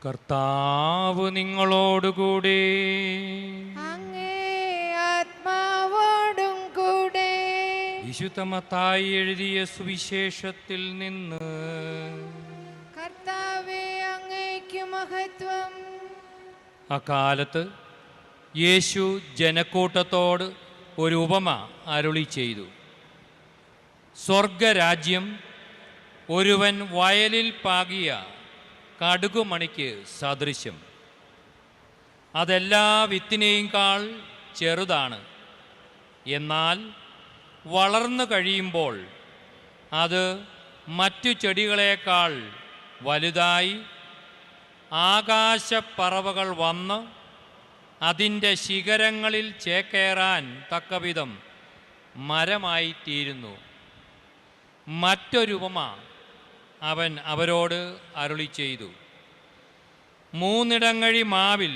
കർത്താവ് നിങ്ങളോടുകൂടി. അങ്ങേ ആത്മാവോടും കൂടെ. വിശുദ്ധ മത്തായി എഴുതിയ സുവിശേഷത്തിൽ നിന്ന്. കർത്താവേ, അങ്ങേക്ക് മഹത്വം. അക്കാലത്ത് യേശു ജനക്കൂട്ടത്തോട് ഒരു ഉപമ അരുളി ചെയ്തു. സ്വർഗരാജ്യം ഒരുവൻ വയലിൽ പാകിയ കടുകുമണിക്ക് സദൃശ്യം. അതെല്ലാ വിത്തിനേക്കാൾ ചെറുതാണ്. എന്നാൽ വളർന്നു കഴിയുമ്പോൾ അത് മറ്റു ചെടികളേക്കാൾ വലുതായി ആകാശപ്പറവകൾ വന്ന് അതിൻ്റെ ശിഖരങ്ങളിൽ ചേക്കേറാൻ തക്കവിധം മരമായിത്തീരുന്നു. മറ്റൊരുപമ അവൻ അവരോട് അരുളി ചെയ്തു. 3 ഇടങ്ങഴി മാവിൽ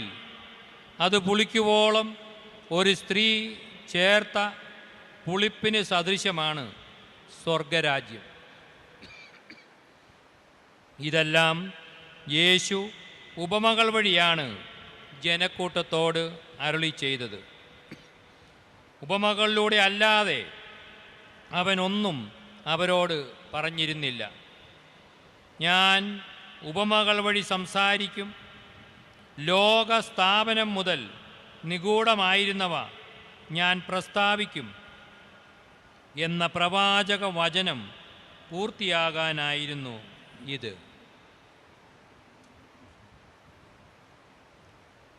അത് പുളിക്കുവോളം ഒരു സ്ത്രീ ചേർത്ത പുളിപ്പിന് സദൃശ്യമാണ് സ്വർഗരാജ്യം. ഇതെല്ലാം യേശു ഉപമകൾ വഴിയാണ് ജനക്കൂട്ടത്തോട് അരുളി ചെയ്തത്. ഉപമകളിലൂടെ അല്ലാതെ അവനൊന്നും അവരോട് പറഞ്ഞിരുന്നില്ല. ഞാൻ ഉപമകൾ വഴി സംസാരിക്കും. ലോകസ്ഥാപനം മുതൽ നിഗൂഢമായിരുന്നവ ഞാൻ പ്രസ്താവിക്കും എന്ന പ്രവാചക വചനം പൂർത്തിയാകാനായിരുന്നു ഇത്.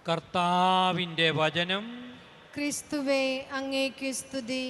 കർത്താവിൻ്റെ വചനം. ക്രിസ്തുവേ, അങ്ങേക്ക് സ്തുതി.